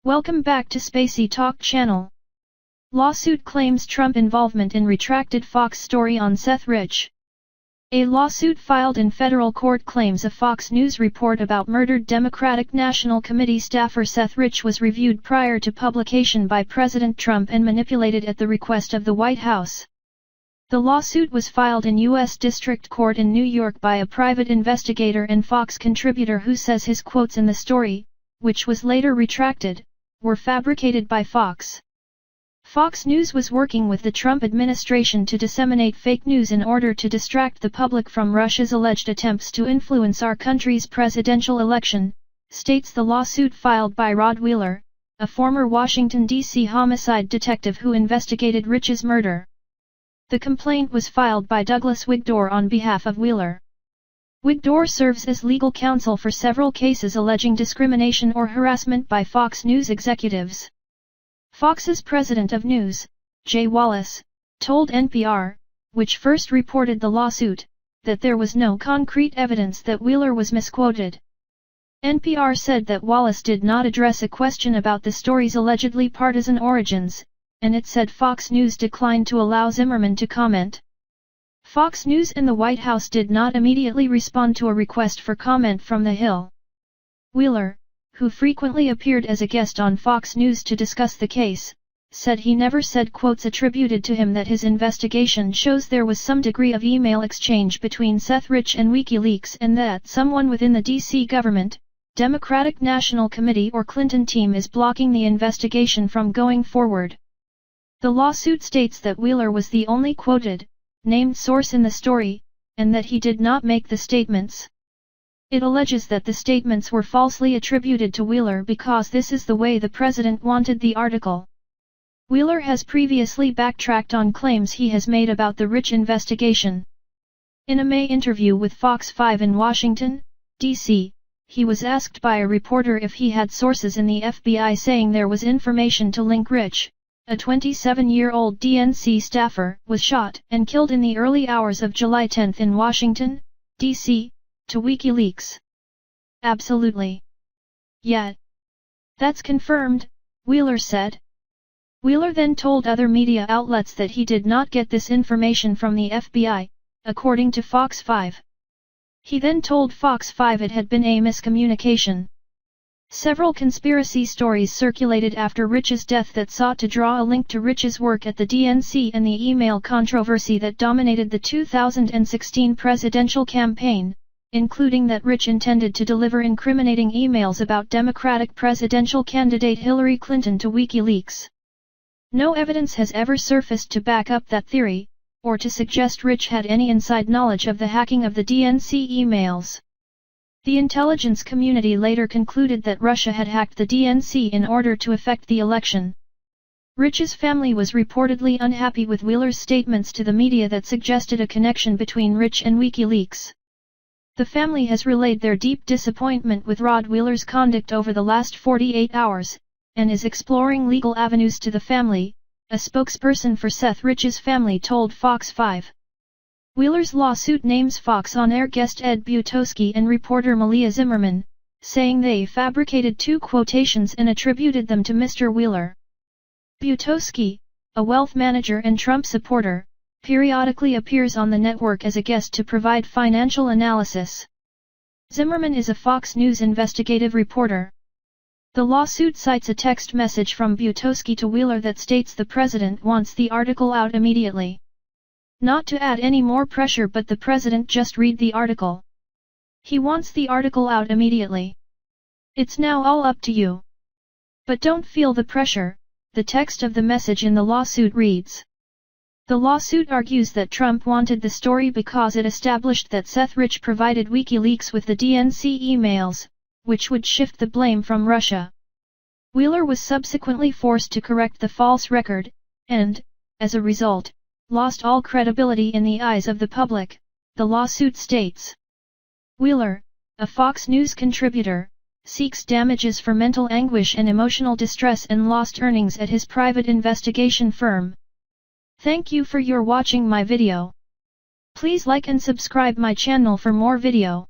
Welcome back to Spacey Talk channel. Lawsuit claims Trump involvement in retracted Fox story on Seth Rich. A lawsuit filed in federal court claims a Fox News report about murdered Democratic National Committee staffer Seth Rich was reviewed prior to publication by President Trump and manipulated at the request of the White House. The lawsuit was filed in U.S. District Court in New York by a private investigator and Fox contributor who says his quotes in the story, which was later retracted, were fabricated by Fox. Fox News was working with the Trump administration to disseminate fake news in order to distract the public from Russia's alleged attempts to influence our country's presidential election, states the lawsuit filed by Rod Wheeler, a former Washington, D.C. homicide detective who investigated Rich's murder. The complaint was filed by Douglas Wigdor on behalf of Wheeler. Wigdor serves as legal counsel for several cases alleging discrimination or harassment by Fox News executives. Fox's president of news, Jay Wallace, told NPR, which first reported the lawsuit, that there was no concrete evidence that Wheeler was misquoted. NPR said that Wallace did not address a question about the story's allegedly partisan origins, and it said Fox News declined to allow Zimmerman to comment. Fox News and the White House did not immediately respond to a request for comment from The Hill. Wheeler, who frequently appeared as a guest on Fox News to discuss the case, said he never said quotes attributed to him that his investigation shows there was some degree of email exchange between Seth Rich and WikiLeaks and that someone within the D.C. government, Democratic National Committee or Clinton team is blocking the investigation from going forward. The lawsuit states that Wheeler was the only quoted, named source in the story, and that he did not make the statements. It alleges that the statements were falsely attributed to Wheeler because this is the way the president wanted the article. Wheeler has previously backtracked on claims he has made about the Rich investigation. In a May interview with Fox 5 in Washington, D.C., he was asked by a reporter if he had sources in the FBI saying there was information to link Rich, a 27-year-old DNC staffer, was shot and killed in the early hours of July 10 in Washington, D.C., to WikiLeaks. Absolutely. Yet. That's confirmed, Wheeler said. Wheeler then told other media outlets that he did not get this information from the FBI, according to Fox 5. He then told Fox 5 it had been a miscommunication. Several conspiracy stories circulated after Rich's death that sought to draw a link to Rich's work at the DNC and the email controversy that dominated the 2016 presidential campaign, including that Rich intended to deliver incriminating emails about Democratic presidential candidate Hillary Clinton to WikiLeaks. No evidence has ever surfaced to back up that theory, or to suggest Rich had any inside knowledge of the hacking of the DNC emails. The intelligence community later concluded that Russia had hacked the DNC in order to affect the election. Rich's family was reportedly unhappy with Wheeler's statements to the media that suggested a connection between Rich and WikiLeaks. The family has relayed their deep disappointment with Rod Wheeler's conduct over the last 48 hours, and is exploring legal avenues to the family, a spokesperson for Seth Rich's family told Fox 5. Wheeler's lawsuit names Fox on-air guest Ed Butowski and reporter Malia Zimmerman, saying they fabricated two quotations and attributed them to Mr. Wheeler. Butowski, a wealth manager and Trump supporter, periodically appears on the network as a guest to provide financial analysis. Zimmerman is a Fox News investigative reporter. The lawsuit cites a text message from Butowski to Wheeler that states the president wants the article out immediately. Not to add any more pressure, but the president just read the article. He wants the article out immediately. It's now all up to you. But don't feel the pressure, the text of the message in the lawsuit reads. The lawsuit argues that Trump wanted the story because it established that Seth Rich provided WikiLeaks with the DNC emails, which would shift the blame from Russia. Wheeler was subsequently forced to correct the false record, and, as a result, lost all credibility in the eyes of the public, the lawsuit states. Wheeler, a Fox News contributor, seeks damages for mental anguish and emotional distress and lost earnings at his private investigation firm. Thank you for your watching my video. Please like and subscribe my channel for more video.